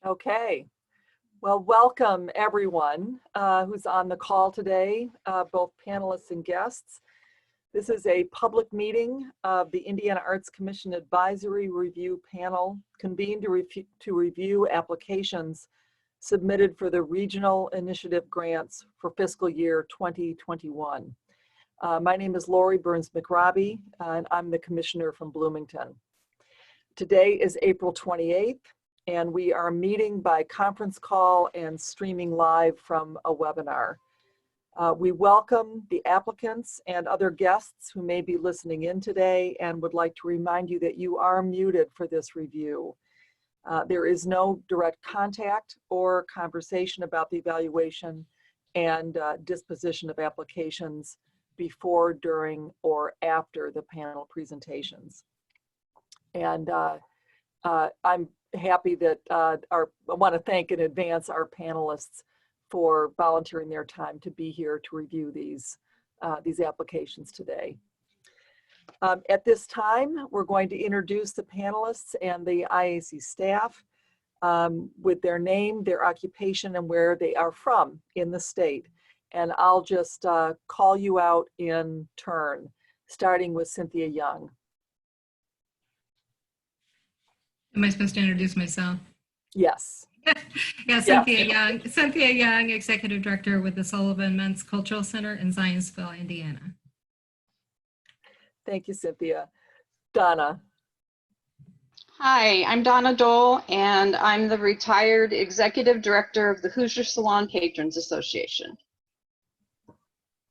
Okay, well, welcome everyone who's on the call today, both panelists and guests. This is a public meeting of the Indiana Arts Commission Advisory Review Panel convened to review applications submitted for the Regional Initiative Grants for fiscal year 2021. My name is Lori Burns-McRobbie, and I'm the Commissioner from Bloomington. Today is April 28th, and we are meeting by conference call and streaming live from a webinar. We welcome the applicants and other guests who may be listening in today and would like to remind you that you are muted for this review. There is no direct contact or conversation about the evaluation and disposition of applications before, during, or after the panel presentations. And I'm happy that I want to thank in advance our panelists for volunteering their time to be here to review these applications today. At this time, we're going to introduce the panelists and the IAC staff with their name, their occupation, and where they are from in the state. And I'll just call you out in turn, starting with Cynthia Young. Am I supposed to introduce myself? Yes. Yeah, Cynthia Young. Cynthia Young, Executive Director with the Sullivan Men's Cultural Center in Zionsville, Indiana. Thank you, Cynthia. Donna. Hi, I'm Donna Dole, and I'm the retired Executive Director of the Hoosier Salon Patrons Association.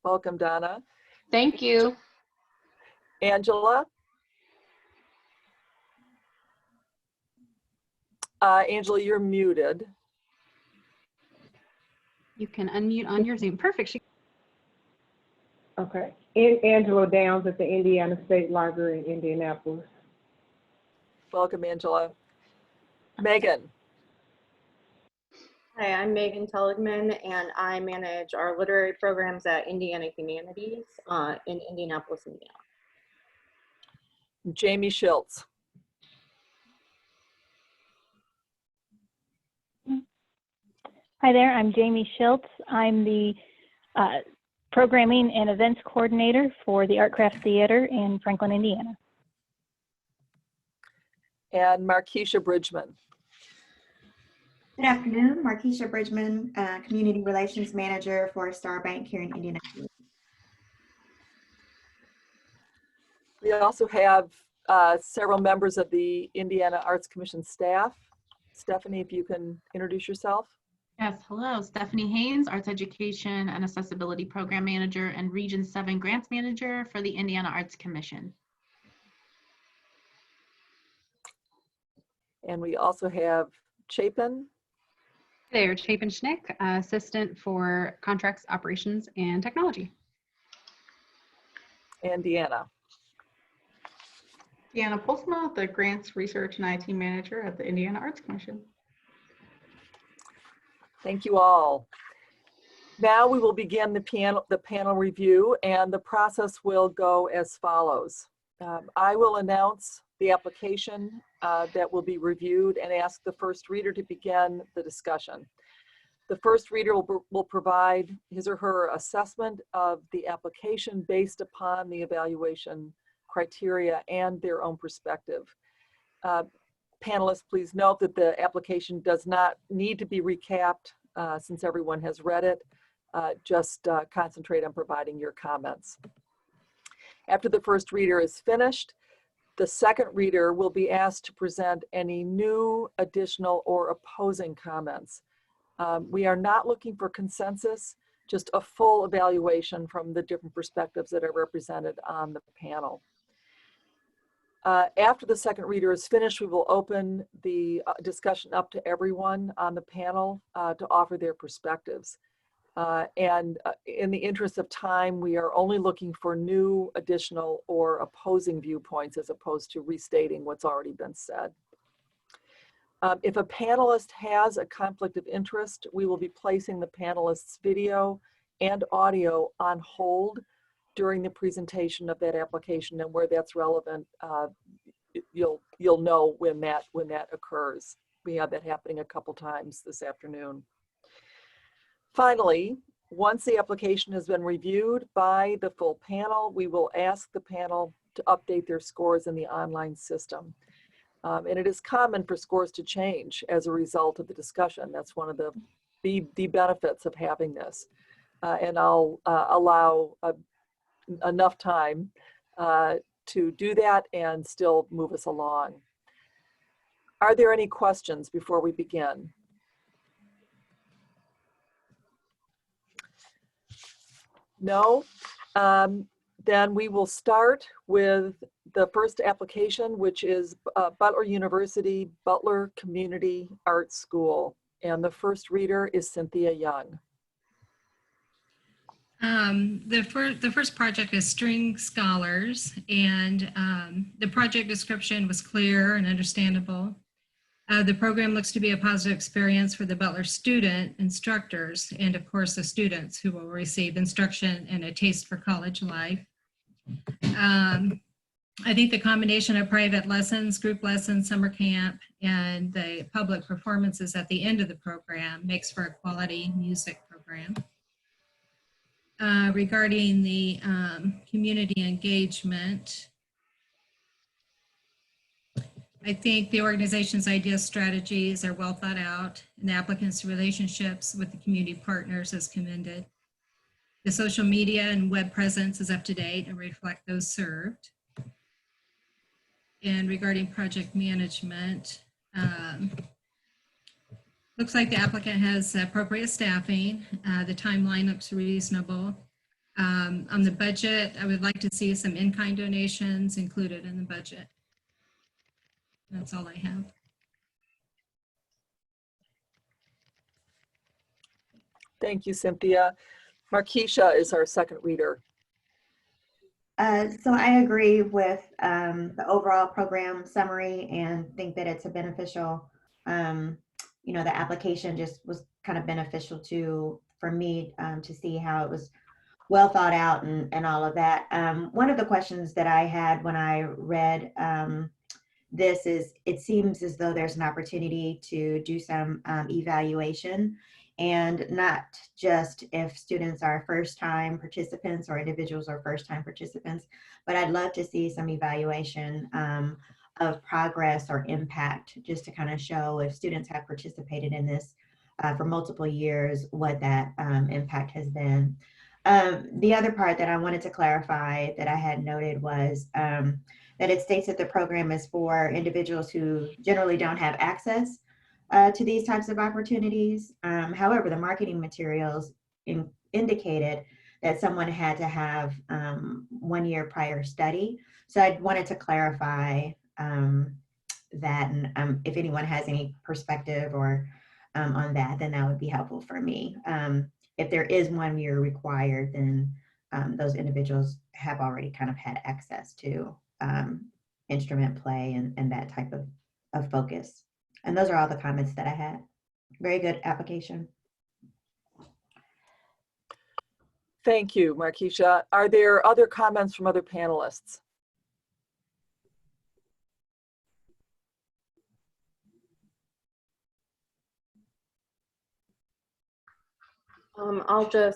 Welcome, Donna. Thank you. Angela. Angela, you're muted. You can unmute on your Zoom. Perfect. Okay. Angela Downs at the Indiana State Library in Indianapolis. Welcome, Angela. Megan. Hi, I'm Megan Telligman, and I manage our literary programs at Indiana Humanities in Indianapolis, Indiana. Jamie Schultz. Hi there, I'm Jamie Schultz. I'm the Programming and Events Coordinator for the Artcraft Theater in Franklin, Indiana. And Markeisha Bridgman. Good afternoon, Markeisha Bridgman, Community Relations Manager for Star Bank here in Indianapolis. We also have several members of the Indiana Arts Commission staff. Stephanie, if you can introduce yourself. Yes, hello, Stephanie Haynes, Arts Education and Accessibility Program Manager and Region 7 Grants Manager for the Indiana Arts Commission. And we also have Chapin. Hey there, Chapin Schnick, Assistant for Contracts, Operations, and Technology. And Deanna. Deanna Polsma, the Grants Research and IT Manager at the Indiana Arts Commission. Thank you all. Now we will begin the panel review, and the process will go as follows. I will announce the application that will be reviewed and ask the first reader to begin the discussion. The first reader will provide his or her assessment of the application based upon the evaluation criteria and their own perspective. Panelists, please note that the application does not need to be recapped since everyone has read it. Just concentrate on providing your comments. After the first reader is finished, the second reader will be asked to present any new, additional, or opposing comments. We are not looking for consensus, just a full evaluation from the different perspectives that are represented on the panel. After the second reader is finished, we will open the discussion up to everyone on the panel to offer their perspectives. In the interest of time, we are only looking for new, additional, or opposing viewpoints as opposed to restating what's already been said. If a panelist has a conflict of interest, we will be placing the panelist's video and audio on hold during the presentation of that application, and where that's relevant, you'll know when that occurs. We have that happening a couple times this afternoon. Finally, once the application has been reviewed by the full panel, we will ask the panel to update their scores in the online system. And it is common for scores to change as a result of the discussion. That's one of the benefits of having this. And I'll allow enough time to do that and still move us along. Are there any questions before we begin? No? Then we will start with the first application, which is Butler University, Butler Community Arts School. And the first reader is Cynthia Young. The first project is String Scholars, and the project description was clear and understandable. The program looks to be a positive experience for the Butler student instructors, and of course the students who will receive instruction and a taste for college life. I think the combination of private lessons, group lessons, summer camp, and the public performances at the end of the program makes for a quality music program. Regarding the community engagement, I think the organization's ideas, strategies are well thought out, and the applicant's relationships with the community partners is commended. The social media and web presence is up to date and reflect those served. And regarding project management, looks like the applicant has appropriate staffing. The timeline looks reasonable. On the budget, I would like to see some in-kind donations included in the budget. That's all I have. Thank you, Cynthia. Markeisha is our second reader. So I agree with the overall program summary and think that it's a beneficial, you know, the application just was kind of beneficial for me to see how it was well thought out and all of that. One of the questions that I had when I read this is, it seems as though there's an opportunity to do some evaluation, and not just if students are first-time participants or individuals are first-time participants, but I'd love to see some evaluation of progress or impact, just to kind of show if students have participated in this for multiple years, what that impact has been. The other part that I wanted to clarify that I had noted was that it states that the program is for individuals who generally don't have access to these types of opportunities. However, the marketing materials indicated that someone had to have 1 year prior study. So I wanted to clarify that, and if anyone has any perspective or on that, then that would be helpful for me. If there is 1 year required, then those individuals have already kind of had access to instrument play and that type of focus. And those are all the comments that I had. Very good application. Thank you, Markeisha. Are there other comments from other panelists?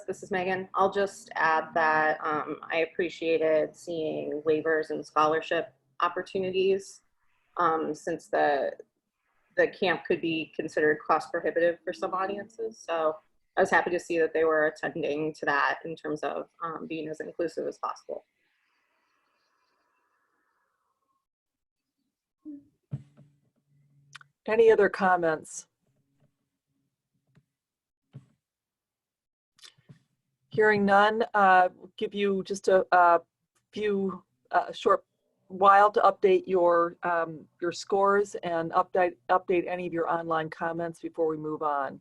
This is Megan. I'll just add that I appreciated seeing waivers and scholarship opportunities since the camp could be considered cost prohibitive for some audiences. So I was happy to see that they were attending to that in terms of being as inclusive as possible. Any other comments? Hearing none, give you just a few short while to update your scores and update any of your online comments before we move on.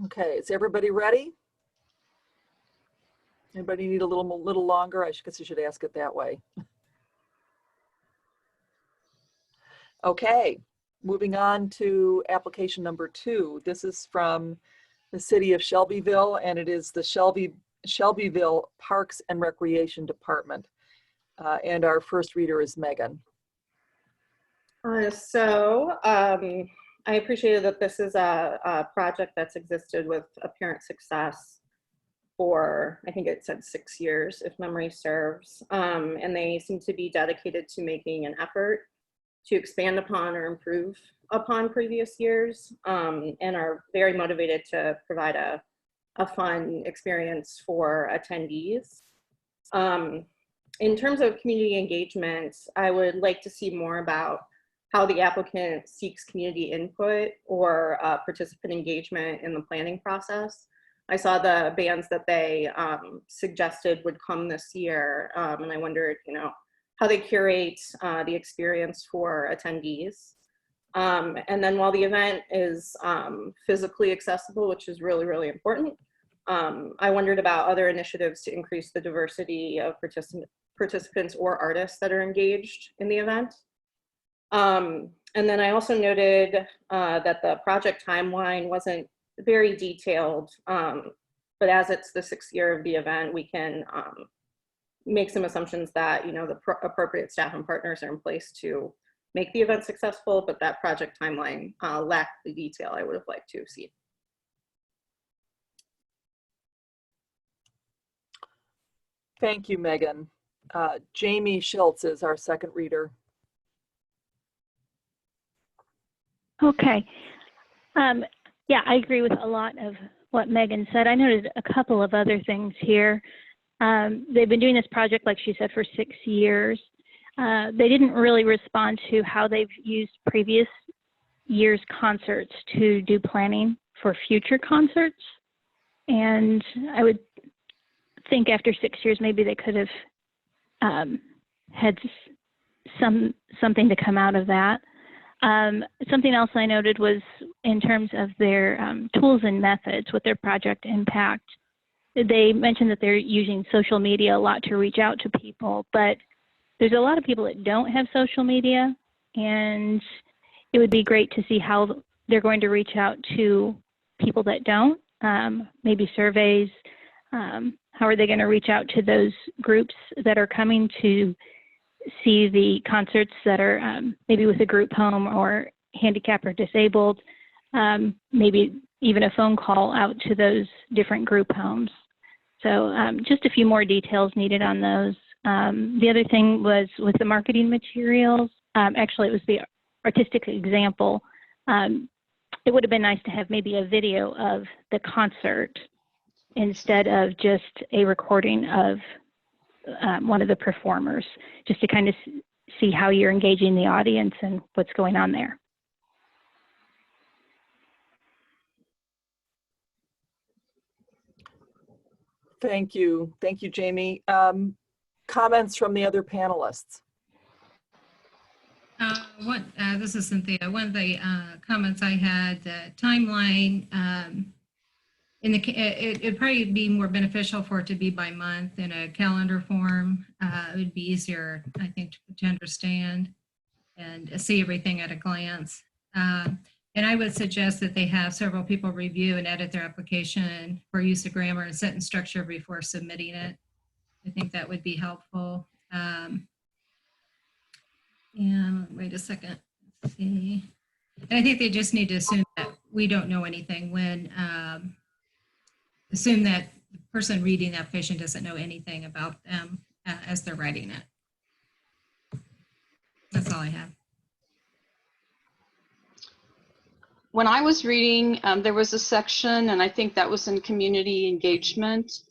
Okay, is everybody ready? Anybody need a little longer? I guess you should ask it that way. Okay, moving on to application number 2. This is from the city of Shelbyville, and it is the Shelbyville Parks and Recreation Department. And our first reader is Megan. I appreciated that this is a project that's existed with apparent success for, I think it said 6 years, if memory serves. And they seem to be dedicated to making an effort to expand upon or improve upon previous years, and are very motivated to provide a fun experience for attendees. In terms of community engagement, I would like to see more about how the applicant seeks community input or participant engagement in the planning process. I saw the bands that they suggested would come this year, and I wondered, how they curate the experience for attendees. And then while the event is physically accessible, which is really, really important, I wondered about other initiatives to increase the diversity of participants or artists that are engaged in the event. And then I also noted that the project timeline wasn't very detailed, but as it's the 6th year of the event, we can make some assumptions that the appropriate staff and partners are in place to make the event successful, but that project timeline lacked the detail I would have liked to have seen. Thank you, Megan. Jamie Schultz is our second reader. Okay. Yeah, I agree with a lot of what Megan said. I noted a couple of other things here. They've been doing this project, like she said, for 6 years. They didn't really respond to how they've used previous year's concerts to do planning for future concerts. And I would think after 6 years, maybe they could have had something to come out of that. Something else I noted was in terms of their tools and methods with their project impact. They mentioned that they're using social media a lot to reach out to people, but there's a lot of people that don't have social media, and it would be great to see how they're going to reach out to people that don't, maybe surveys. How are they going to reach out to those groups that are coming to see the concerts that are maybe with a group home or handicapped or disabled, maybe even a phone call out to those different group homes. So just a few more details needed on those. The other thing was with the marketing materials. Actually, it was the artistic example. It would have been nice to have maybe a video of the concert instead of just a recording of one of the performers, just to kind of see how you're engaging the audience and what's going on there. Thank you. Thank you, Jamie. Comments from the other panelists? This is Cynthia. One of the comments I had, the timeline, it'd probably be more beneficial for it to be by month in a calendar form. It would be easier, I think, to understand and see everything at a glance. And I would suggest that they have several people review and edit their application for use of grammar and sentence structure before submitting it. I think that would be helpful. And wait a second, let's see. And I think they just need to assume that we don't know anything when, assume that the person reading the application doesn't know anything about them as they're writing it. That's all I have. When I was reading, there was a section, and I think that was in community engagement,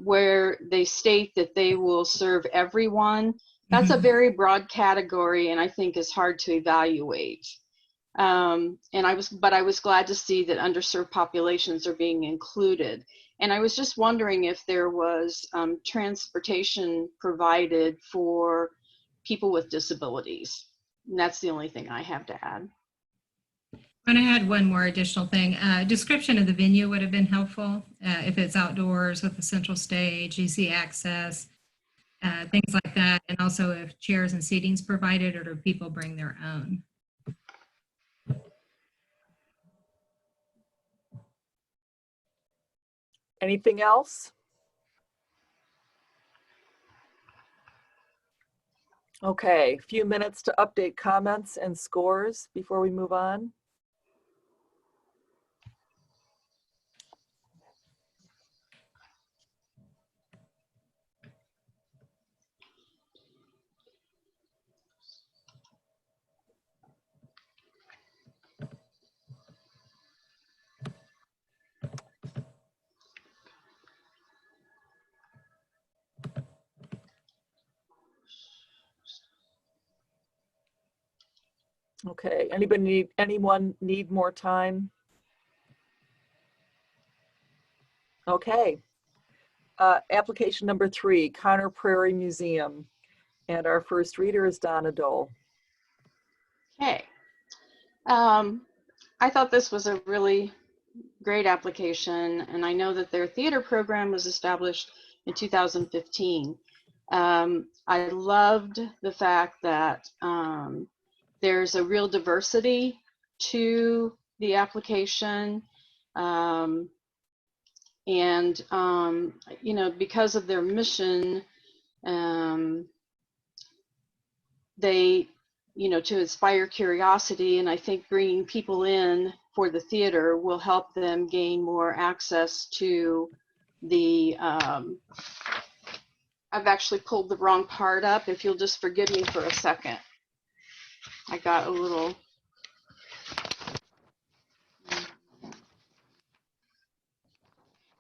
where they state that they will serve everyone. That's a very broad category, and I think is hard to evaluate. But I was glad to see that underserved populations are being included. And I was just wondering if there was transportation provided for people with disabilities. And that's the only thing I have to add. And I had one more additional thing. Description of the venue would have been helpful. If it's outdoors with a central stage, easy access, things like that. And also if chairs and seating's provided, or do people bring their own? Anything else? Okay, a few minutes to update comments and scores before we move on. Okay, anyone need more time? Okay. Application number 3, Prairie Museum. And our first reader is Donna Dole. Okay. I thought this was a really great application, and I know that their theater program was established in 2015. I loved the fact that there's a real diversity to the application. You know, because of their mission, they, you know, to inspire curiosity, and I think bringing people in for the theater will help them gain more access to the, I've actually pulled the wrong part up. If you'll just forgive me for a second. I got a little,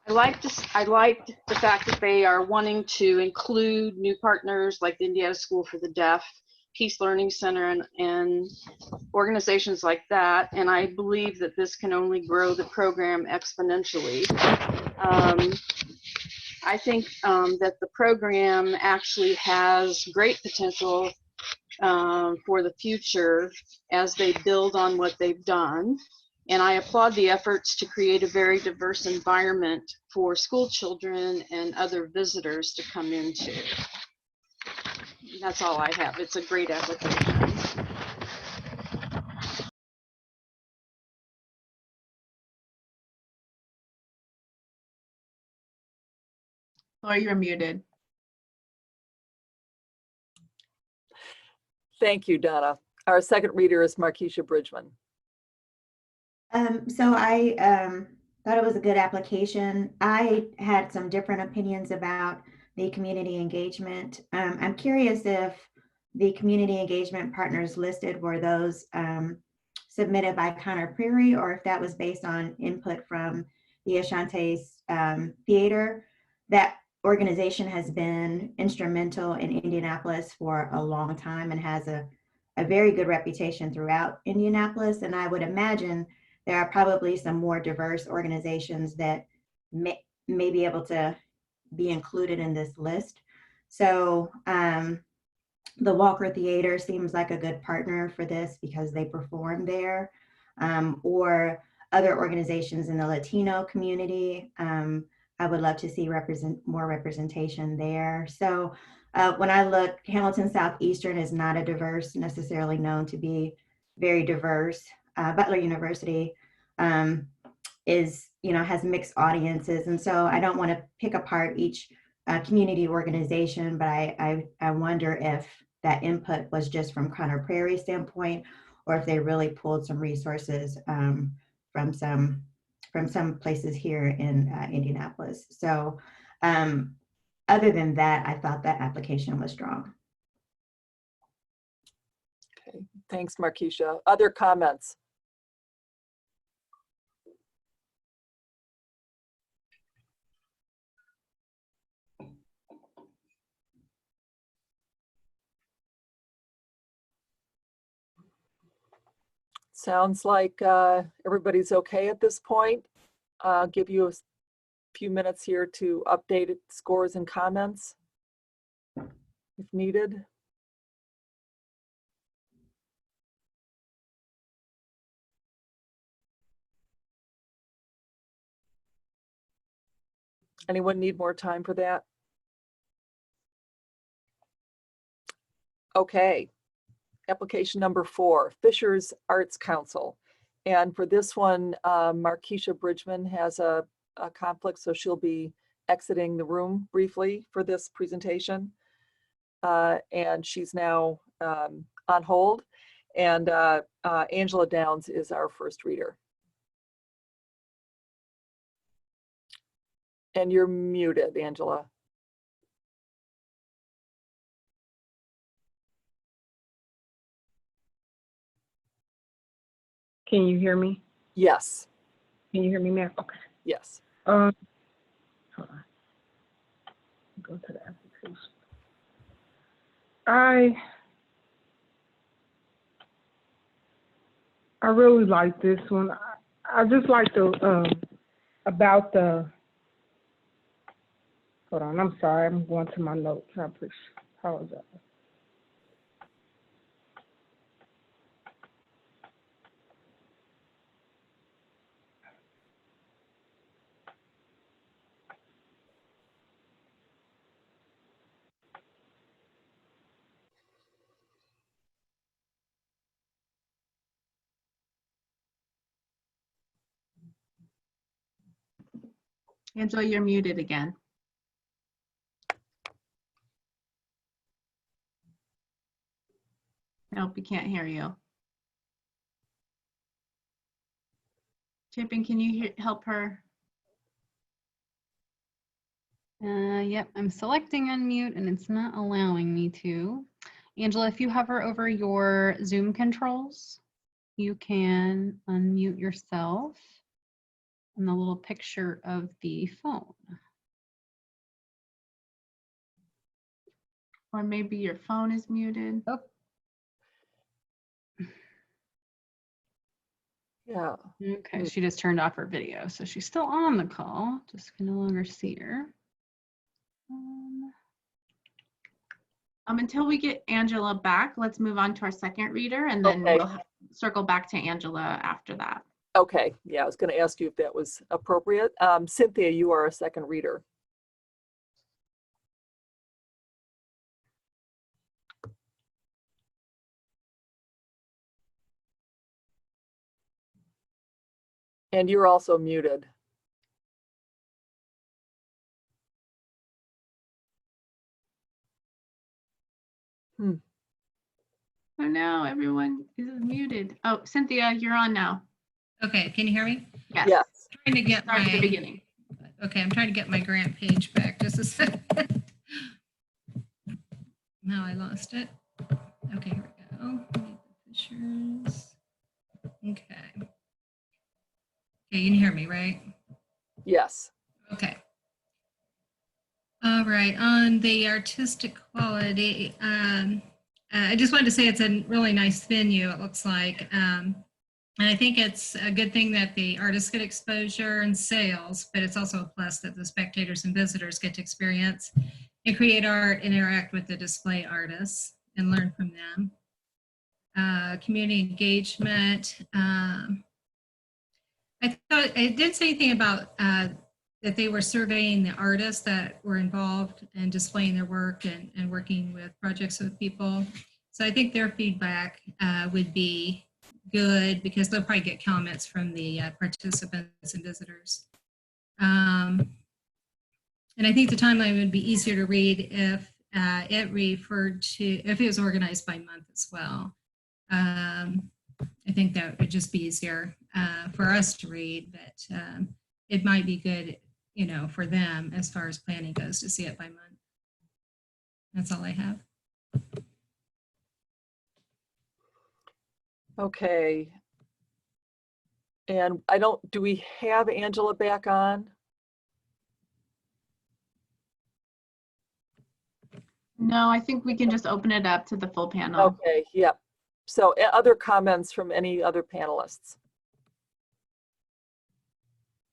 I liked the fact that they are wanting to include new partners like the Indiana School for the Deaf, Peace Learning Center, and organizations like that. And I believe that this can only grow the program exponentially. I think that the program actually has great potential for the future as they build on what they've done. And I applaud the efforts to create a very diverse environment for school children and other visitors to come into. That's all I have. It's a great application. Laura, you're muted. Thank you, Donna. Our second reader is Markeisha Bridgman. So I thought it was a good application. I had some different opinions about the community engagement. I'm curious if the community engagement partners listed were those submitted by Prairie, or if that was based on input from the Ashanti's Theater. That organization has been instrumental in Indianapolis for a long time and has a very good reputation throughout Indianapolis. And I would imagine there are probably some more diverse organizations that may be able to be included in this list. So the Walker Theater seems like a good partner for this because they perform there, or other organizations in the Latino community. I would love to see more representation there. So when I look, Hamilton Southeastern is not a diverse, necessarily known to be very diverse. Butler University is, has mixed audiences. And so I don't want to pick apart each community organization, but I wonder if that input was just from Prairie standpoint, or if they really pulled some resources from some places here in Indianapolis. So other than that, I thought that application was strong. Okay, thanks, Markeisha. Other comments? Sounds like everybody's okay at this point. I'll give you a few minutes here to update scores and comments if needed. Anyone need more time for that? Okay. Application number 4, Fisher's Arts Council. And for this one, Markeisha Bridgman has a conflict, so she'll be exiting the room briefly for this presentation. And she's now on hold. And Angela Downs is our first reader. And you're muted, Angela. Can you hear me? Yes. Can you hear me now? Okay. Yes. Hold on. Go to the application. I really like this one. I just like the about the. Hold on. I'm sorry. I'm going to my notes. I apologize. Angela, you're muted again. Nope, we can't hear you. Chapin, can you help her? Yep, I'm selecting unmute and it's not allowing me to. Angela, if you hover over your Zoom controls, you can unmute yourself and the little picture of the phone. Or maybe your phone is muted. Oh. Yeah. Okay, she just turned off her video, so she's still on the call, just can no longer see her. Until we get Angela back, let's move on to our second reader, and then Okay. we'll circle back to Angela after that. Okay. Yeah, I was going to ask you if that was appropriate. Cynthia, you are a second reader. And you're also muted. Oh no, everyone is muted. Oh, Cynthia, you're on now. Okay, can you hear me? Yes. Yes. Trying to get Start at the beginning. Okay, I'm trying to get my grant page back. Just a second. Now I lost it. Okay, here we go. Fishers. Okay. Okay, you can hear me, right? Yes. Okay. All right, on the artistic quality, I just wanted to say it's a really nice venue, it looks like. And I think it's a good thing that the artists get exposure and sales, but it's also a plus that the spectators and visitors get to experience and create art, interact with the display artists and learn from them. Community engagement. I thought it didn't say anything about that they were surveying the artists that were involved in displaying their work and working with projects with people. So I think their feedback would be good because they'll probably get comments from the participants and visitors. And I think the timeline would be easier to read if it referred to, if it was organized by month as well. I think that would just be easier for us to read, but it might be good, you know, for them as far as planning goes to see it by month. That's all I have. Okay. And do we have Angela back on? No, I think we can just open it up to the full panel. Okay, yep. So other comments from any other panelists?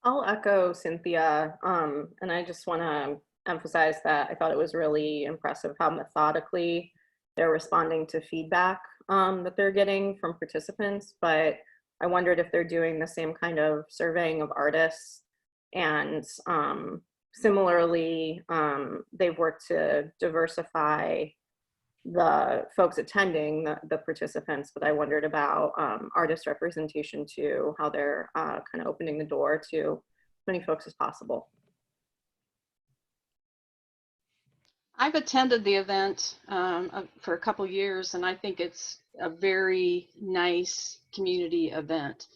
I'll echo Cynthia, and I just want to emphasize that I thought it was really impressive how methodically they're responding to feedback that they're getting from participants, but I wondered if they're doing the same kind of surveying of artists and Similarly, they've worked to diversify the folks attending, the participants, but I wondered about artist representation too, how they're kind of opening the door to as many folks as possible. I've attended the event for a couple years, and I think it's a very nice community event.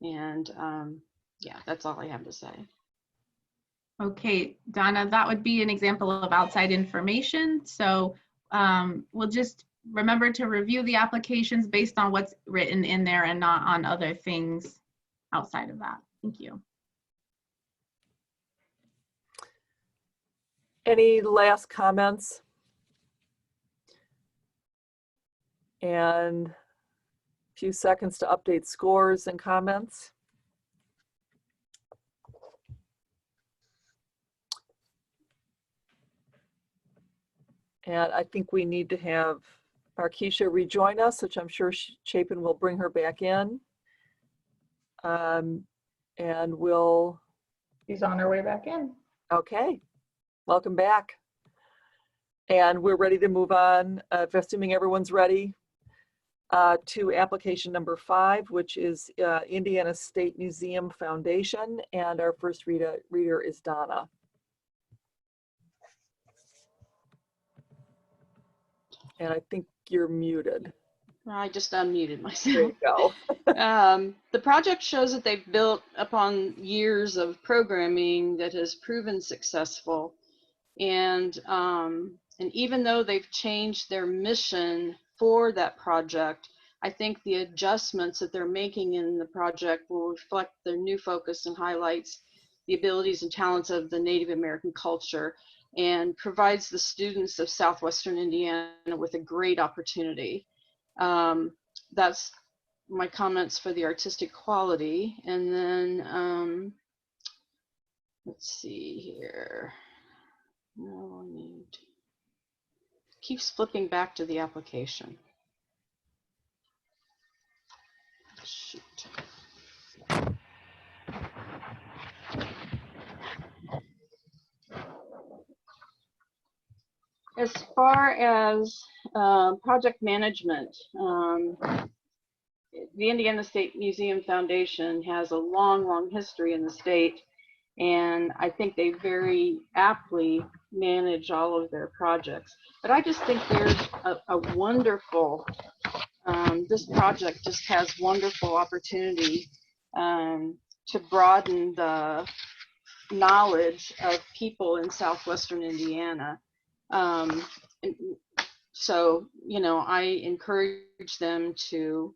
And yeah, that's all I have to say. Okay, Donna, that would be an example of outside information. So we'll just remember to review the applications based on what's written in there and not on other things outside of that. Thank you. Any last comments? And a few seconds to update scores and comments. And I think we need to have Markeisha rejoin us, which I'm sure Chapin will bring her back in. And we'll... She's on her way back in. Okay, welcome back. And we're ready to move on, assuming everyone's ready, to application number 5, which is Indiana State Museum Foundation. And our first reader is Donna. And I think you're muted. I just unmuted myself. There you go. The project shows that they've built upon years of programming that has proven successful. And even though they've changed their mission for that project, I think the adjustments that they're making in the project will reflect their new focus and highlights the abilities and talents of the Native American culture, and provides the students of Southwestern Indiana with a great opportunity. That's my comments for the artistic quality. And then, let's see here. No, I need, keeps flipping back to the application. Shoot. As far as project management, the Indiana State Museum Foundation has a long history in the state, and I think they very aptly manage all of their projects. But I just think there's a wonderful, this project just has wonderful opportunity to broaden the knowledge of people in Southwestern Indiana. So, you know, I encourage them to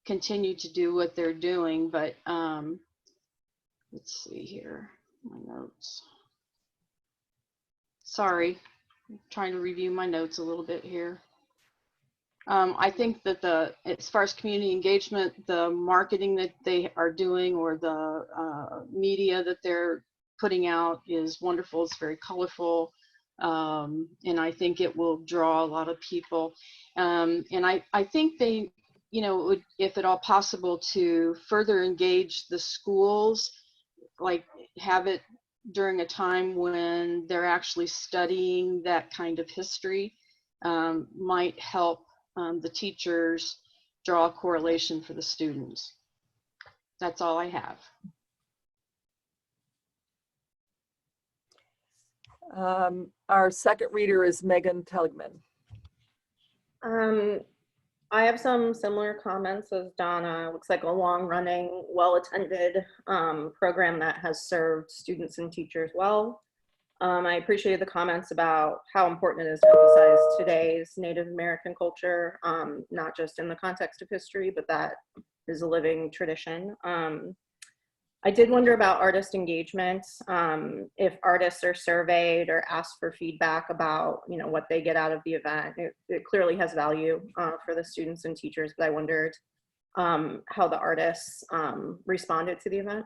continue to do what they're doing, but let's see here, my notes. Sorry, I'm trying to review my notes a little bit here. I think that as far as community engagement, the marketing that they are doing, or the media that they're putting out, is wonderful. It's very colorful. And I think it will draw a lot of people. And I think they, you know, would, if at all possible, to further engage the schools, like have it during a time when they're actually studying that kind of history, might help the teachers draw a correlation for the students. That's all I have. Our second reader is Megan Teligman. I have some similar comments as Donna. It looks like a long-running, well-attended program that has served students and teachers well. I appreciated the comments about how important it is to emphasize today's Native American culture, not just in the context of history, but that is a living tradition. I did wonder about artist engagement, if artists are surveyed or asked for feedback about, you know, what they get out of the event. It clearly has value for the students and teachers, but I wondered how the artists responded to the event.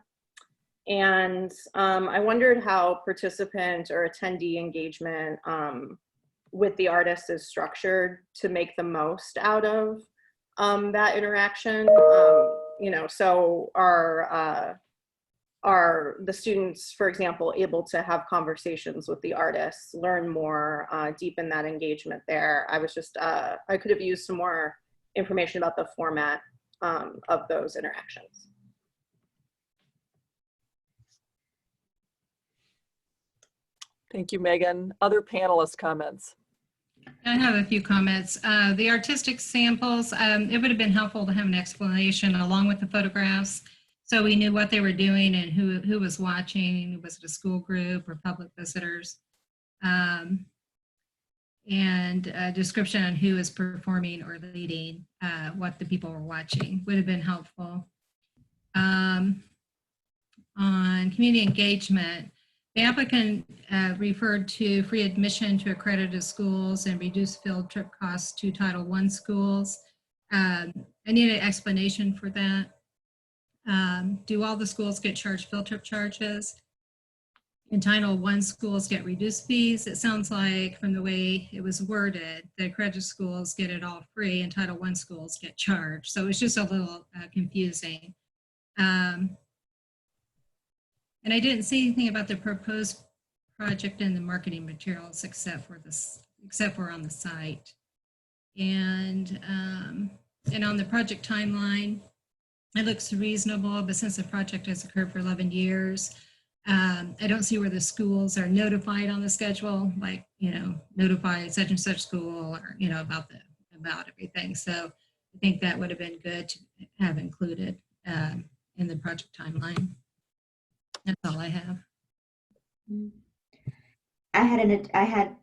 And I wondered how participant or attendee engagement with the artists is structured to make the most out of that interaction. You know, so are the students, for example, able to have conversations with the artists, learn more, deepen that engagement there. I was just, I could have used some more information about the format of those interactions. Thank you, Megan. Other panelist comments? I have a few comments. The artistic samples, it would have been helpful to have an explanation along with the photographs so we knew what they were doing and who was watching. Was it a school group or public visitors? And a description on who is performing or leading, what the people were watching would have been helpful. On community engagement, the applicant referred to free admission to accredited schools and reduced field trip costs to Title I schools. I need an explanation for that. Do all the schools get charged field trip charges? And Title I schools get reduced fees? It sounds like from the way it was worded, the accredited schools get it all free and Title I schools get charged. So it's just a little confusing. And I didn't see anything about the proposed project and the marketing materials except for on the site. And on the project timeline, it looks reasonable, but since the project has occurred for 11 years, I don't see where the schools are notified on the schedule, like, notify such and such school or, about everything. So I think that would have been good to have included in the project timeline. That's all I have. I had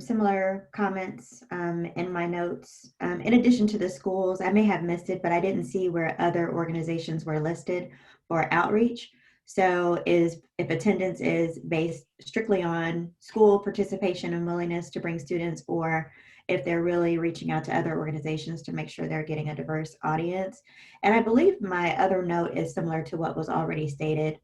similar comments in my notes. In addition to the schools, I may have missed it, but I didn't see where other organizations were listed for outreach. So if attendance is based strictly on school participation and willingness to bring students, or if they're really reaching out to other organizations to make sure they're getting a diverse audience. And I believe my other note is similar to what was already stated.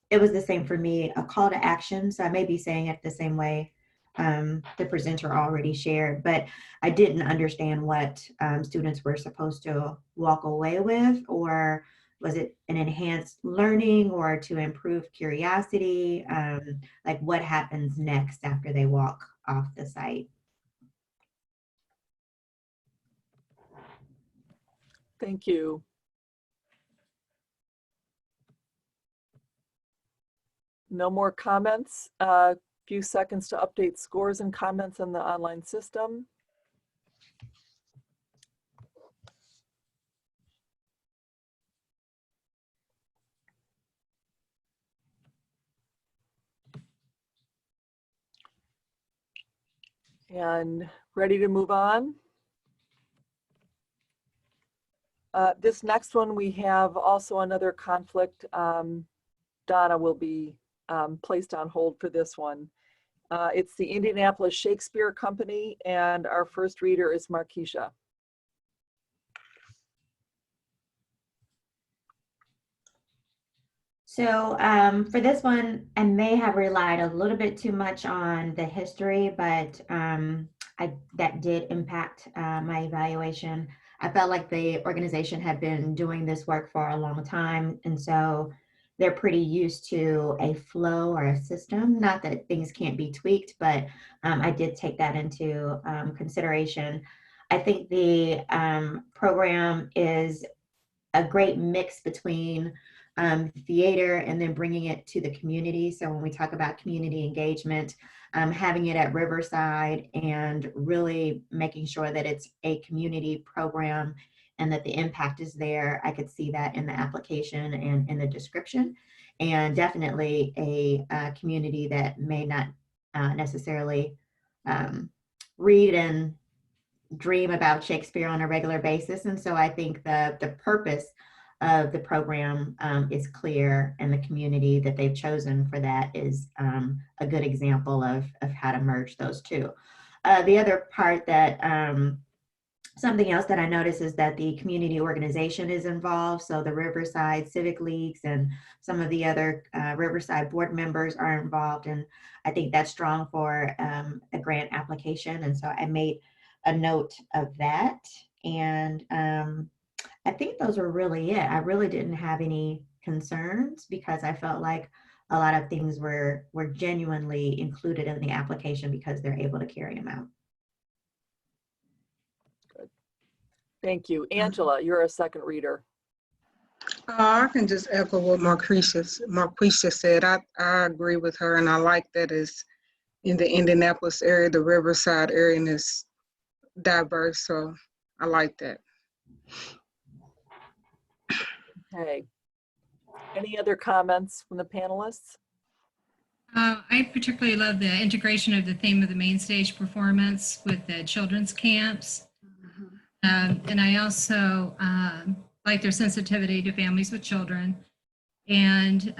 It was the same for me, a call to action. So I may be saying it the same way the presenter already shared, but I didn't understand what students were supposed to walk away with, or was it an enhanced learning or to improve curiosity? Like what happens next after they walk off the site? Thank you. No more comments. A few seconds to update scores and comments in the online system. And ready to move on. This next one, we have also another conflict. Donna will be placed on hold for this one. It's the Indianapolis Shakespeare Company, and our first reader is Markeisha. So for this one, I may have relied a little bit too much on the history, but that did impact my evaluation. I felt like the organization had been doing this work for a long time, and so they're pretty used to a flow or a system. Not that things can't be tweaked, but I did take that into consideration. I think the program is a great mix between theater and then bringing it to the community. So when we talk about community engagement, having it at Riverside and really making sure that it's a community program and that the impact is there. I could see that in the application and in the description, and definitely a community that may not necessarily read and dream about Shakespeare on a regular basis. And so I think the purpose of the program is clear, and the community that they've chosen for that is a good example of how to merge those two. The other part that something else that I noticed is that the community organization is involved. So the Riverside Civic Leagues and some of the other Riverside board members are involved. And I think that's strong for a grant application. And so I made a note of that. And I think those were really it. I really didn't have any concerns, because I felt like a lot of things were genuinely included in the application because they're able to carry them out. Good. Thank you. Angela, you're a second reader. I can just echo what Marquisha said. I agree with her, and I like that it's in the Indianapolis area, the Riverside area, and it's diverse, so I like that. Okay. Any other comments from the panelists? I particularly love the integration of the theme of the main stage performance with the children's camps. And I also like their sensitivity to families with children and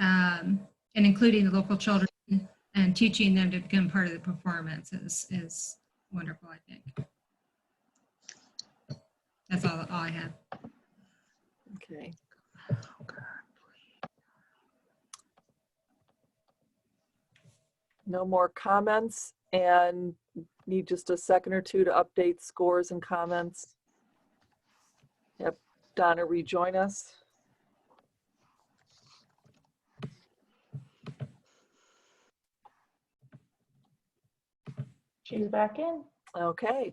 including the local children and teaching them to become part of the performance is wonderful, I think. That's all I have. Okay. No more comments, and need just a second or two to update scores and comments. Yep, Donna, rejoin us. She's back in. Okay,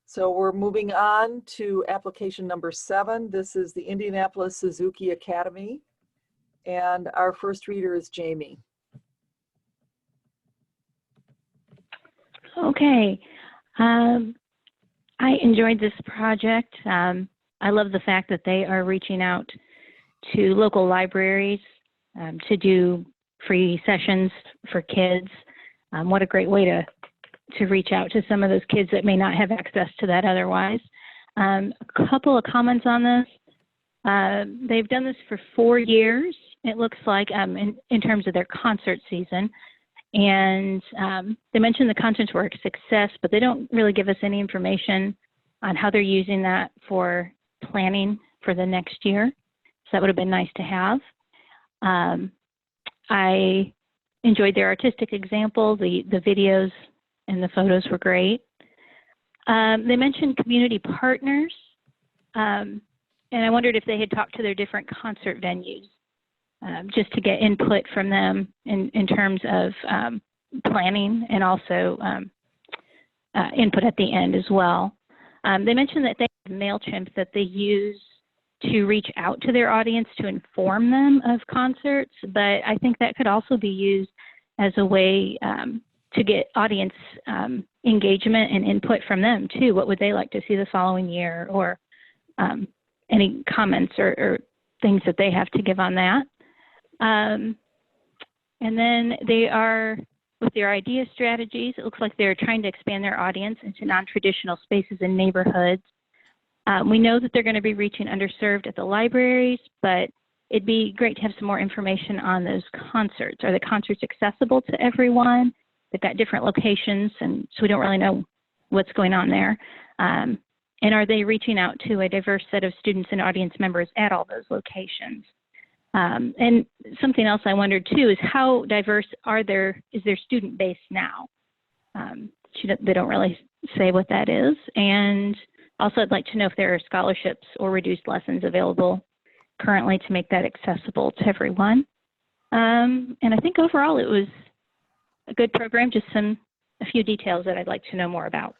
so we're moving on to application number 7. This is the Indianapolis Suzuki Academy, and our first reader is Jamie. Okay. I enjoyed this project. I love the fact that they are reaching out to local libraries to do free sessions for kids. What a great way to reach out to some of those kids that may not have access to that otherwise. A couple of comments on this. They've done this for 4 years, it looks like, in terms of their concert season. And they mentioned the concerts were a success, but they don't really give us any information on how they're using that for planning for the next year. So that would have been nice to have. I enjoyed their artistic example. The videos and the photos were great. They mentioned community partners, and I wondered if they had talked to their different concert venues. Just to get input from them in terms of planning and also input at the end as well. They mentioned that they have MailChimp that they use to reach out to their audience to inform them of concerts, but I think that could also be used as a way to get audience engagement and input from them too. What would they like to see the following year, or any comments or things that they have to give on that. And then they are, with their idea strategies, it looks like they're trying to expand their audience into non-traditional spaces and neighborhoods. We know that they're going to be reaching underserved at the libraries, but it'd be great to have some more information on those concerts. Are the concerts accessible to everyone? They've got different locations, and so we don't really know what's going on there. And are they reaching out to a diverse set of students and audience members at all those locations? And something else I wondered too is how diverse is their student base now? They don't really say what that is. And also I'd like to know if there are scholarships or reduced lessons available currently to make that accessible to everyone. And I think overall it was a good program, just a few details that I'd like to know more about.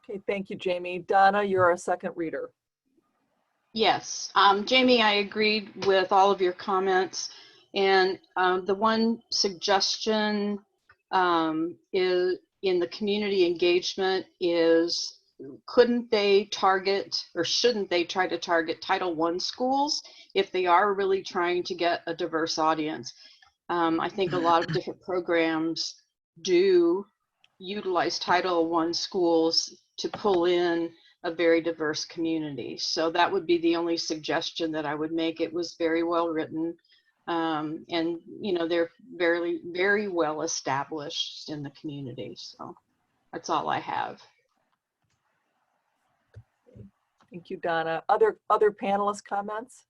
Okay, thank you, Jamie. Donna, you're our second reader. Yes, Jamie, I agreed with all of your comments, and the one suggestion is in the community engagement is, couldn't they target, or shouldn't they try to target Title I schools if they are really trying to get a diverse audience? I think a lot of different programs do utilize Title I schools to pull in a very diverse community. So that would be the only suggestion that I would make. It was very well written, and they're very, very well established in the community. So that's all I have. Thank you, Donna. Other panelist comments?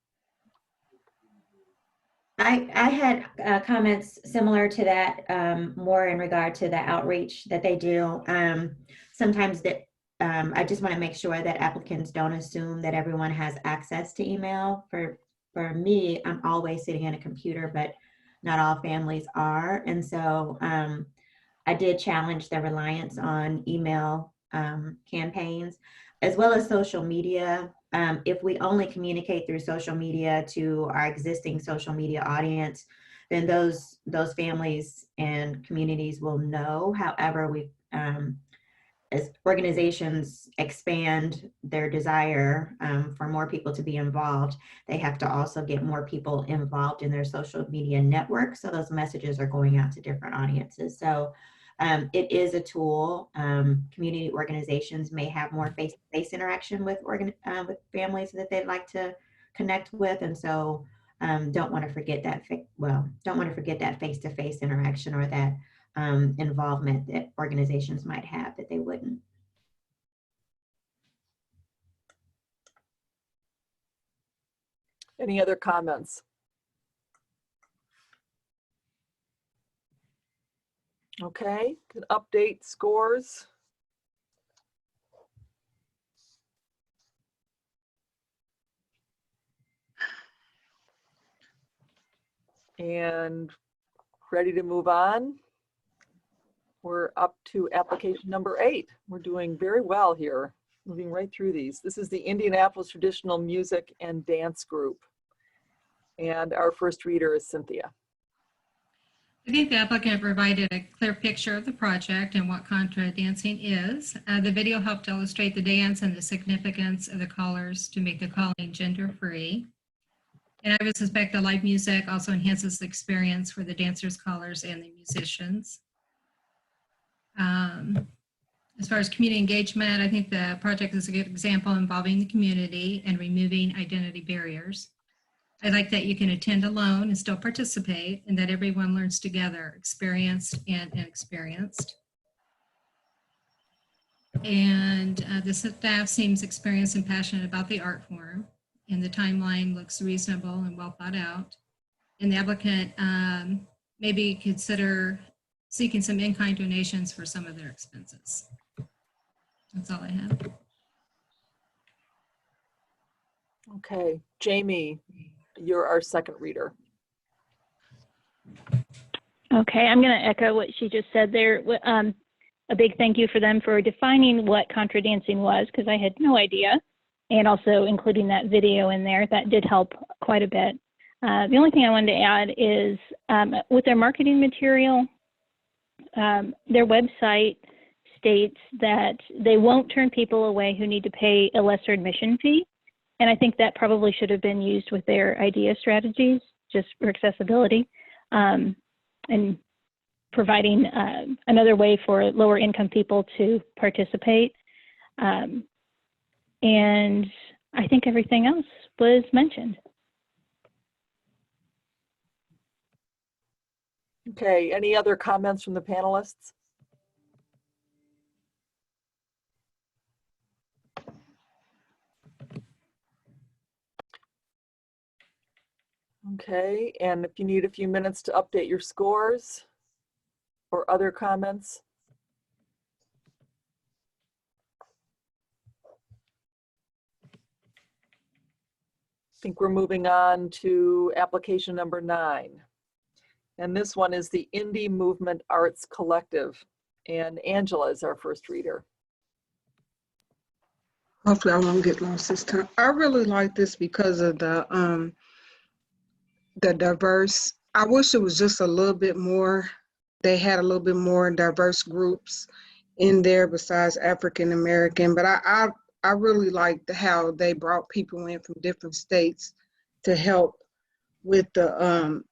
I had comments similar to that, more in regard to the outreach that they do. Sometimes that I just want to make sure that applicants don't assume that everyone has access to email. For me, I'm always sitting at a computer, but not all families are. And so I did challenge the reliance on email campaigns, as well as social media. If we only communicate through social media to our existing social media audience, then those families and communities will know. However, as organizations expand their desire for more people to be involved, they have to also get more people involved in their social media network. So those messages are going out to different audiences. So it is a tool. Community organizations may have more face-to-face interaction with families that they'd like to connect with. And so don't want to forget that face-to-face interaction or that involvement that organizations might have that they wouldn't. Any other comments? Okay, can update scores. And ready to move on. We're up to application number 8. We're doing very well here, moving right through these. This is the Indianapolis Traditional Music and Dance Group. And our first reader is Cynthia. I think the applicant provided a clear picture of the project and what contra dancing is. The video helped illustrate the dance and the significance of the colors to make the calling gender-free. And I would suspect the live music also enhances the experience for the dancers, callers, and the musicians. As far as community engagement, I think the project is a good example involving the community and removing identity barriers. I like that you can attend alone and still participate, and that everyone learns together, experienced and inexperienced. And the staff seems experienced and passionate about the art form, and the timeline looks reasonable and well thought out. And the applicant maybe consider seeking some in-kind donations for some of their expenses. That's all I have. Okay, Jamie, you're our second reader. Okay, I'm going to echo what she just said there. A big thank you for them for defining what contra dancing was, because I had no idea, and also including that video in there. That did help quite a bit. The only thing I wanted to add is with their marketing material, their website states that they won't turn people away who need to pay a lesser admission fee. And I think that probably should have been used with their idea strategies, just for accessibility, and providing another way for lower income people to participate. And I think everything else was mentioned. Okay, any other comments from the panelists? Okay, and if you need a few minutes to update your scores or other comments. I think we're moving on to application number 9. And this one is the Indy Movement Arts Collective. And Angela is our first reader. Hopefully I won't get lost this time. I really like this because of the diverse. I wish it was just a little bit more. They had a little bit more diverse groups in there besides African American. But I really liked how they brought people in from different states to help with the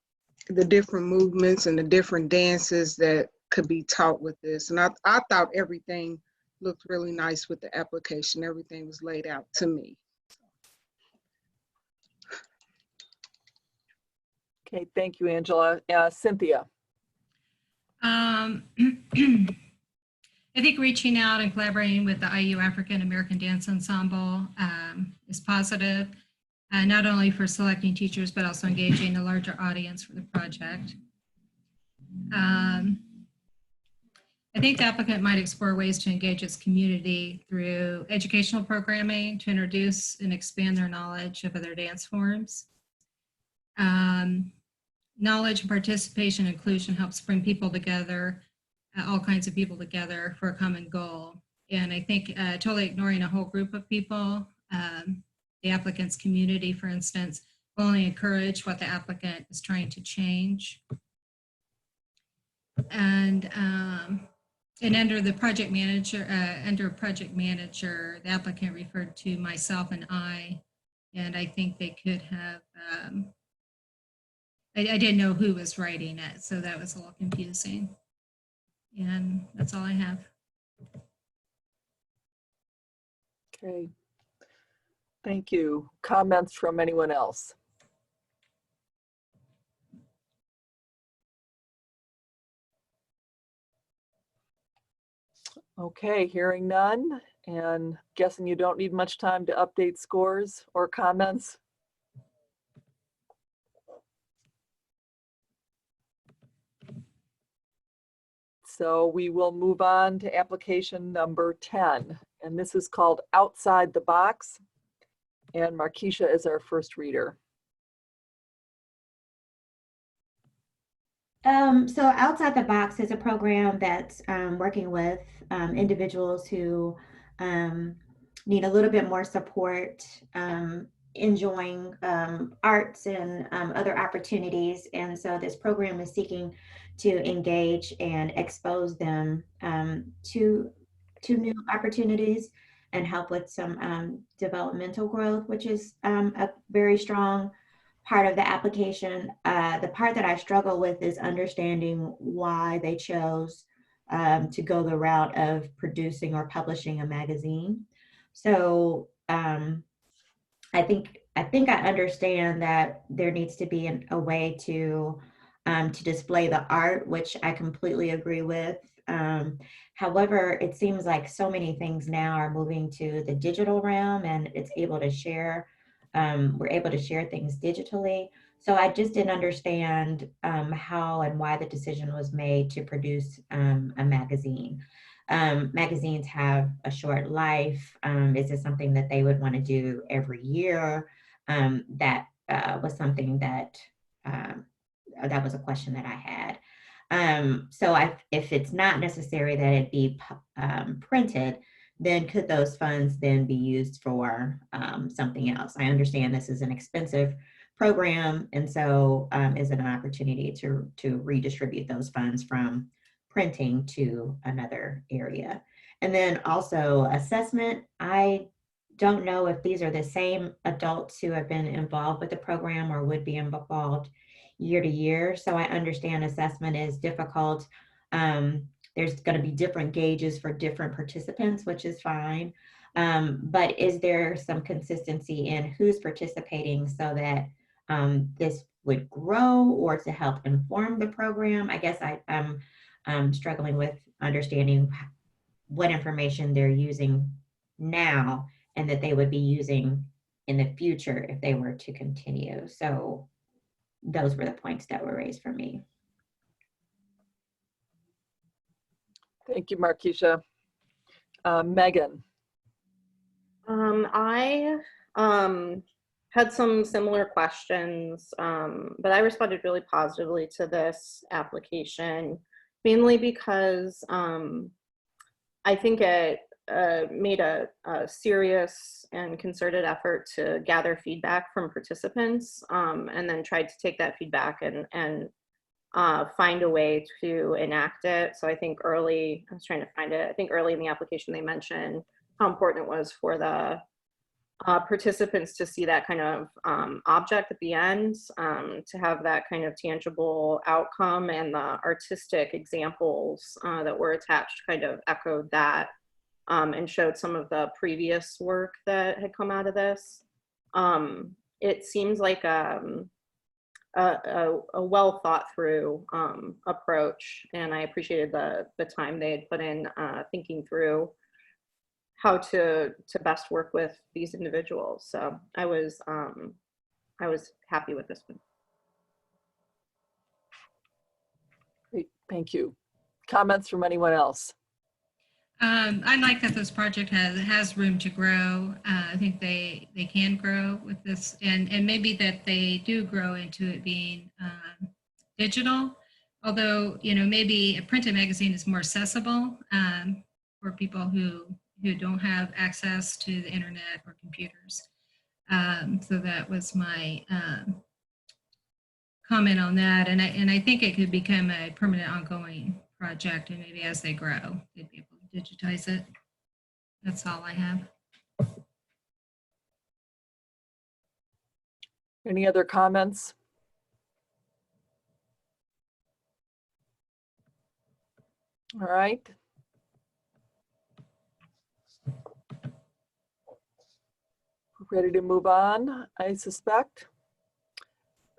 different movements and the different dances that could be taught with this. And I thought everything looked really nice with the application. Everything was laid out to me. Okay, thank you, Angela. Cynthia. I think reaching out and collaborating with the IU African American Dance Ensemble is positive, not only for selecting teachers, but also engaging a larger audience for the project. I think the applicant might explore ways to engage its community through educational programming to introduce and expand their knowledge of other dance forms. Knowledge and participation inclusion helps bring people together, all kinds of people together for a common goal. And I think totally ignoring a whole group of people, the applicant's community, for instance, will only encourage what the applicant is trying to change. And under the project manager, the applicant referred to myself and I think they could have, I didn't know who was writing it, so that was a little confusing. And that's all I have. Okay. Thank you. Comments from anyone else? Okay, hearing none, and guessing you don't need much time to update scores or comments. So we will move on to application number 10, and this is called Outside the Box, and Markeisha is our first reader. So Outside the Box is a program that's working with individuals who need a little bit more support, enjoying arts and other opportunities. And so this program is seeking to engage and expose them to new opportunities and help with some developmental growth, which is a very strong part of the application. The part that I struggle with is understanding why they chose to go the route of producing or publishing a magazine. So I think I understand that there needs to be a way to display the art, which I completely agree with. However, it seems like so many things now are moving to the digital realm, and it's able to share. We're able to share things digitally. So I just didn't understand how and why the decision was made to produce a magazine. Magazines have a short life. Is this something that they would want to do every year? That was something that that was a question that I had. So if it's not necessary that it be printed, then could those funds then be used for something else? I understand this is an expensive program, and so is it an opportunity to redistribute those funds from printing to another area? And then also assessment. I don't know if these are the same adults who have been involved with the program or would be involved year to year. So I understand assessment is difficult. There's going to be different gauges for different participants, which is fine. But is there some consistency in who's participating so that this would grow or to help inform the program? I guess I'm struggling with understanding what information they're using now and that they would be using in the future if they were to continue. So those were the points that were raised for me. Thank you, Markeisha. Megan. I had some similar questions, but I responded really positively to this application, mainly because I think it made a serious and concerted effort to gather feedback from participants, and then tried to take that feedback and find a way to enact it. So I think early, I was trying to find it, I think early in the application they mentioned how important it was for the participants to see that kind of object at the end, to have that kind of tangible outcome, and the artistic examples that were attached kind of echoed that, and showed some of the previous work that had come out of this. It seems like a well thought through approach, and I appreciated the time they had put in thinking through how to best work with these individuals. So I was happy with this one. Great, thank you. Comments from anyone else? I like that this project has room to grow. I think they can grow with this, and maybe that they do grow into it being digital. Although, you know, maybe a printed magazine is more accessible for people who don't have access to the internet or computers. So that was my comment on that, and I think it could become a permanent, ongoing project, and maybe as they grow, they'd be able to digitize it. That's all I have. Any other comments? All right. Ready to move on, I suspect.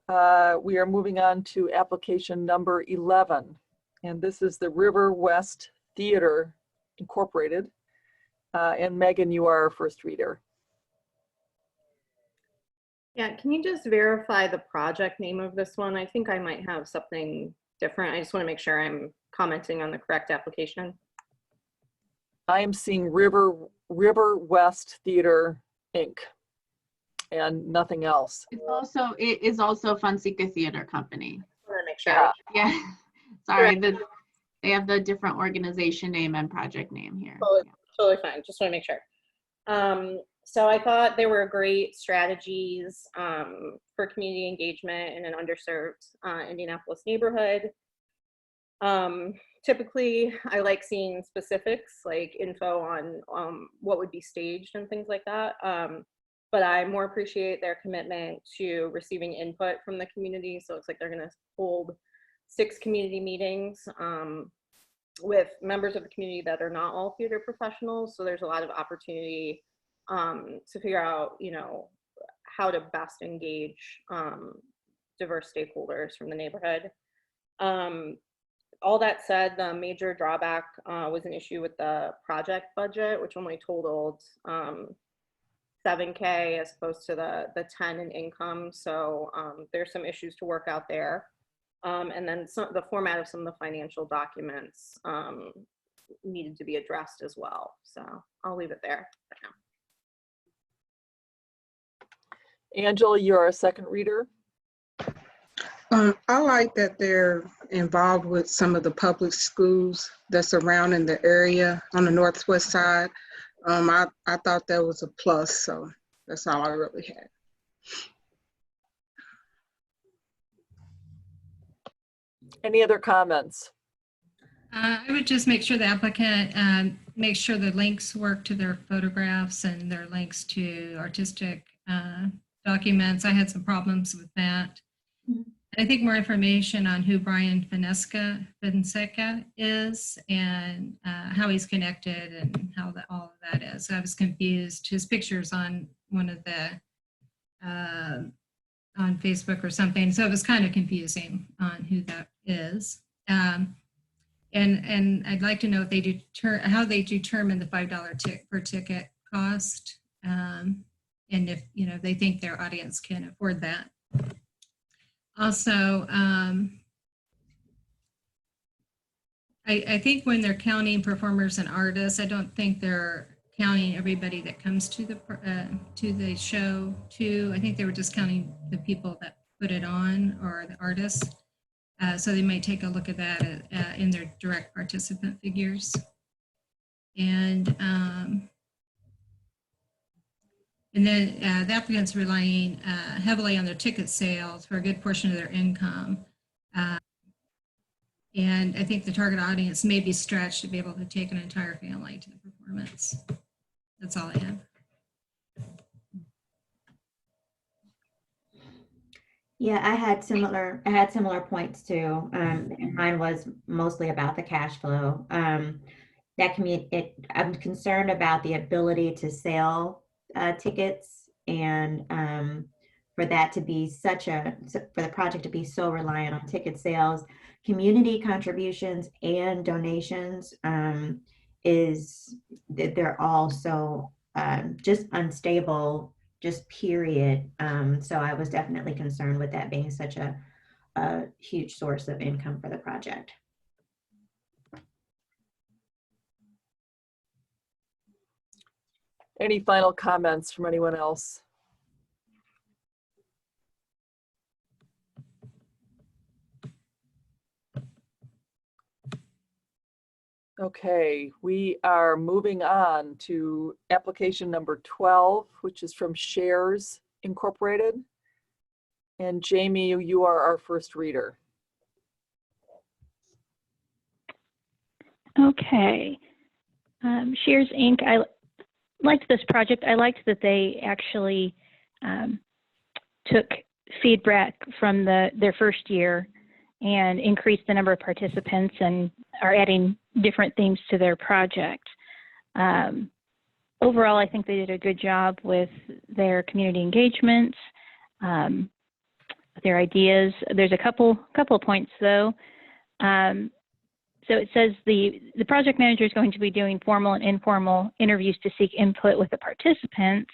We are moving on to application number 11, and this is the River West Theater Incorporated. And Megan, you are our first reader. Yeah, can you just verify the project name of this one? I think I might have something different. I just want to make sure I'm commenting on the correct application. I am seeing River West Theater Inc. and nothing else. It is also Fonseca Theater Company. I want to make sure. Yeah. Sorry, they have the different organization name and project name here. Totally fine. Just want to make sure. So I thought there were great strategies for community engagement in an underserved Indianapolis neighborhood. Typically, I like seeing specifics like info on what would be staged and things like that. But I more appreciate their commitment to receiving input from the community. So it's like they're going to hold 6 community meetings with members of the community that are not all theater professionals. So there's a lot of opportunity to figure out, you know, how to best engage diverse stakeholders from the neighborhood. All that said, the major drawback was an issue with the project budget, which only totaled $7K as opposed to the 10 in income. So there's some issues to work out there. And then the format of some of the financial documents needed to be addressed as well. So I'll leave it there for now. Angela, you're our second reader. I like that they're involved with some of the public schools that's surrounding the area on the northwest side. I thought that was a plus, so that's all I really had. Any other comments? I would just make sure the applicant makes sure the links work to their photographs and their links to artistic documents. I had some problems with that. I think more information on who Brian Fonseca is and how he's connected and how all of that is. I was confused. His picture's on one of the, on Facebook or something. So it was kind of confusing on who that is. And I'd like to know if they how they determine the $5 per ticket cost. And if, you know, they think their audience can afford that. Also, I think when they're counting performers and artists, I don't think they're counting everybody that comes to the show too. I think they were just counting the people that put it on or the artists. So they might take a look at that in their direct participant figures. And then the applicants relying heavily on their ticket sales for a good portion of their income. And I think the target audience may be stretched to be able to take an entire family to the performance. That's all I have. Yeah, I had similar points too. And mine was mostly about the cash flow. I'm concerned about the ability to sell tickets, and for that to be for the project to be so reliant on ticket sales. Community contributions and donations they're all so just unstable, just period. So I was definitely concerned with that being such a huge source of income for the project. Any final comments from anyone else? Okay, we are moving on to application number 12, which is from Shares Incorporated. And Jamie, you are our first reader. Okay. Shares Inc. I liked this project. I liked that they actually took feedback from their first year and increased the number of participants and are adding different themes to their project. Overall, I think they did a good job with their community engagements, their ideas. There's a couple of points though. So it says the project manager is going to be doing formal and informal interviews to seek input with the participants,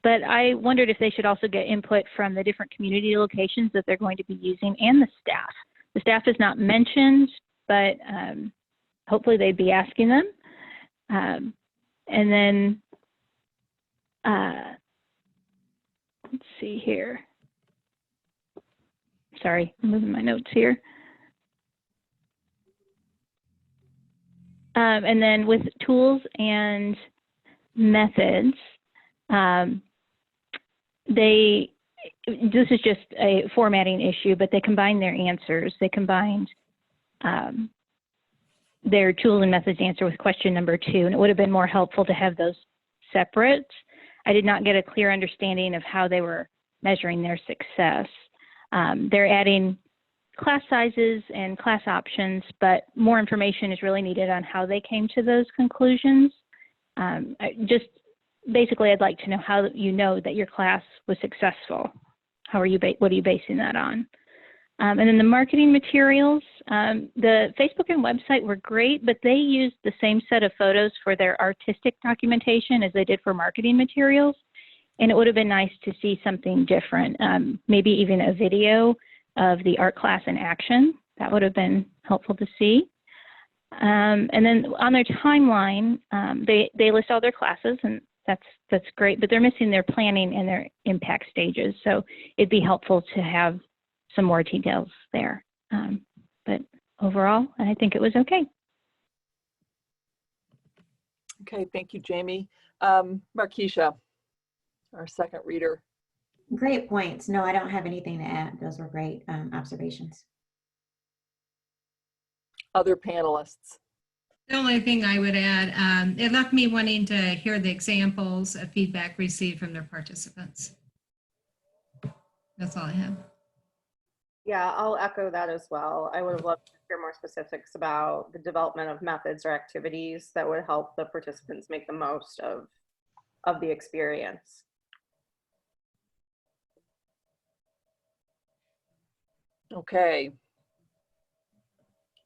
but I wondered if they should also get input from the different community locations that they're going to be using and the staff. The staff is not mentioned, but hopefully they'd be asking them. And then, let's see here. Sorry, I'm moving my notes here. And then with tools and methods, this is just a formatting issue, but they combined their answers. They combined their tools and methods answer with question number 2, and it would have been more helpful to have those separate. I did not get a clear understanding of how they were measuring their success. They're adding class sizes and class options, but more information is really needed on how they came to those conclusions. Basically, I'd like to know how you know that your class was successful. What are you basing that on? And then the marketing materials, the Facebook and website were great, but they used the same set of photos for their artistic documentation as they did for marketing materials. And it would have been nice to see something different, maybe even a video of the art class in action. That would have been helpful to see. And then on their timeline, they list all their classes, and that's great, but they're missing their planning and their impact stages. So it'd be helpful to have some more details there. But overall, I think it was okay. Okay, thank you, Jamie. Markeisha, our second reader. Great points. No, I don't have anything to add. Those were great observations. Other panelists. The only thing I would add, it left me wanting to hear the examples of feedback received from their participants. That's all I have. Yeah, I'll echo that as well. I would have loved to hear more specifics about the development of methods or activities that would help the participants make the most of the experience. Okay.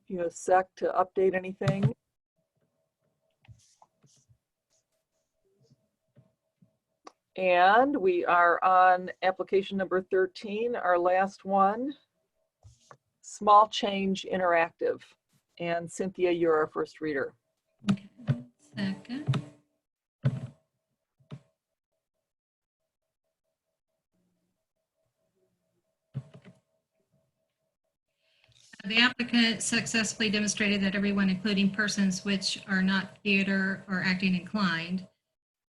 You a sec to update anything? And we are on application number 13, our last one, Small Change Interactive. And Cynthia, you're our first reader. Okay, 1 second. The applicant successfully demonstrated that everyone, including persons which are not theater or acting inclined,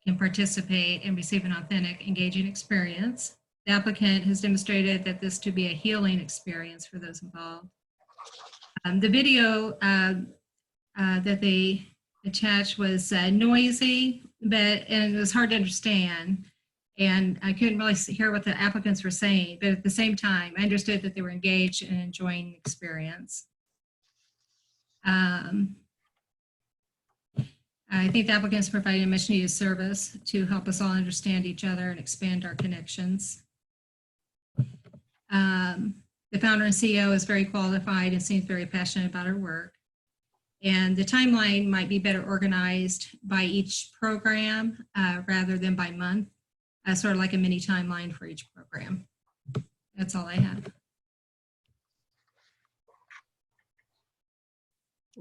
can participate and receive an authentic, engaging experience. The applicant has demonstrated that this to be a healing experience for those involved. The video that they attached was noisy, and it was hard to understand. And I couldn't really hear what the applicants were saying, but at the same time, I understood that they were engaged and enjoying the experience. I think the applicants provided a much needed service to help us all understand each other and expand our connections. The founder and CEO is very qualified and seems very passionate about her work. And the timeline might be better organized by each program rather than by month. Sort of like a mini timeline for each program. That's all I have.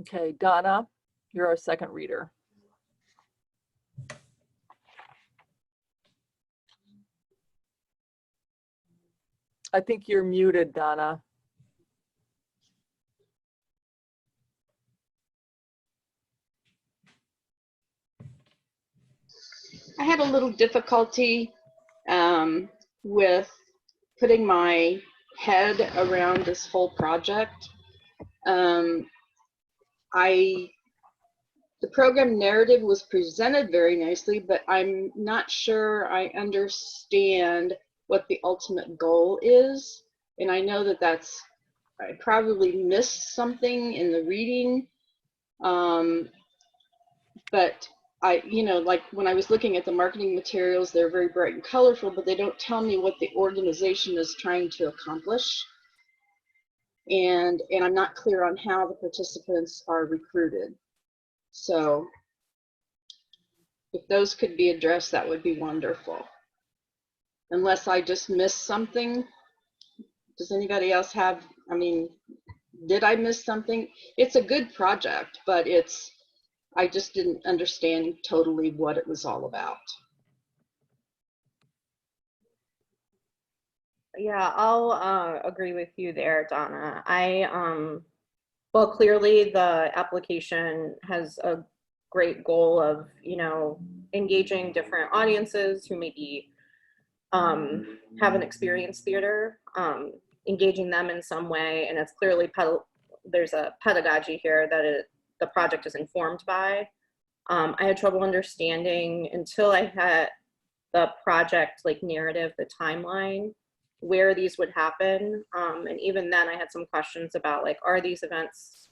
Okay, Donna, you're our second reader. I think you're muted, Donna. I had a little difficulty with putting my head around this whole project. The program narrative was presented very nicely, but I'm not sure I understand what the ultimate goal is. And I know that I probably missed something in the reading. But like when I was looking at the marketing materials, they're very bright and colorful, but they don't tell me what the organization is trying to accomplish. And I'm not clear on how the participants are recruited. So if those could be addressed, that would be wonderful. Unless I just missed something. Does anybody else have, did I miss something? It's a good project, but I just didn't understand totally what it was all about. Yeah, I'll agree with you there, Donna. Well, clearly the application has a great goal of, engaging different audiences who maybe haven't experienced theater, engaging them in some way. And it's clearly, there's a pedagogy here that the project is informed by. I had trouble understanding until I had the project narrative, the timeline, where these would happen. And even then I had some questions about are these events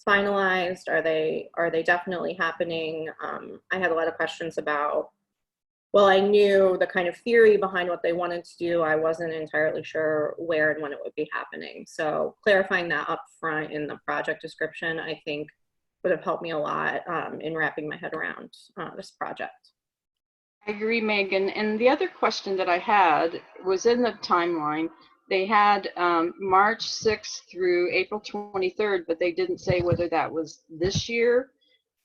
finalized? Are they definitely happening? I had a lot of questions about, well, I knew the kind of theory behind what they wanted to do. I wasn't entirely sure where and when it would be happening. So clarifying that up front in the project description, I think would have helped me a lot in wrapping my head around this project. I agree, Megan. And the other question that I had was in the timeline. They had March 6th through April 23rd, but they didn't say whether that was this year,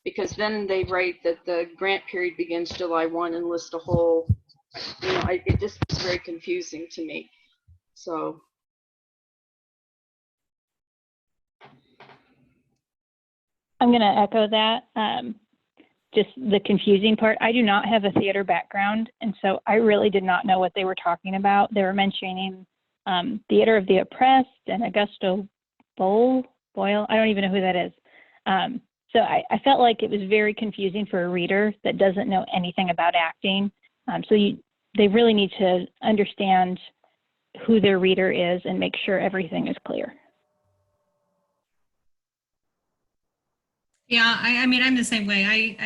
because then they write that the grant period begins July 1 and list a whole, it just was very confusing to me. So. I'm going to echo that. Just the confusing part. I do not have a theater background, and so I really did not know what they were talking about. They were mentioning Theater of the Oppressed and Augusto Boyle. I don't even know who that is. So I felt like it was very confusing for a reader that doesn't know anything about acting. So they really need to understand who their reader is and make sure everything is clear. Yeah, I'm the same way.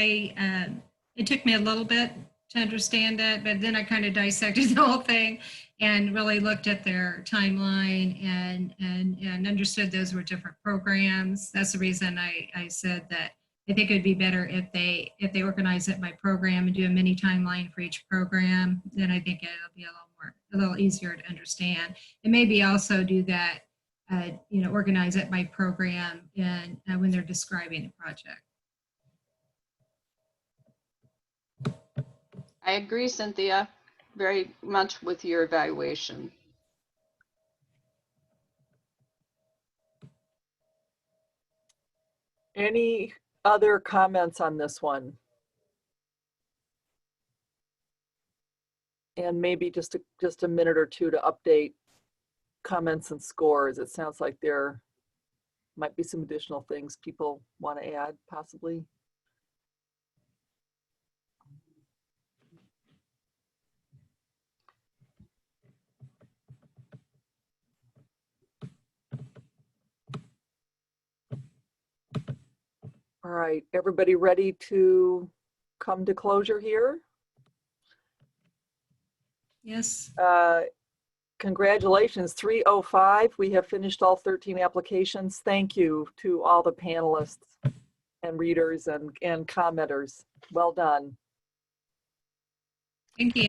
It took me a little bit to understand it, but then I kind of dissected the whole thing and really looked at their timeline and understood those were different programs. That's the reason I said that I think it would be better if they organize it by program and do a mini timeline for each program. Then I think it'll be a little easier to understand. And maybe also do that. Organize it by program and when they're describing the project. I agree, Cynthia, very much with your evaluation. Any other comments on this one? And maybe just a minute or two to update comments and scores. It sounds like there might be some additional things people want to add, possibly. All right, everybody ready to come to closure here? Yes. Congratulations, 305. We have finished all 13 applications. Thank you to all the panelists and readers and commenters. Well done. Thank you.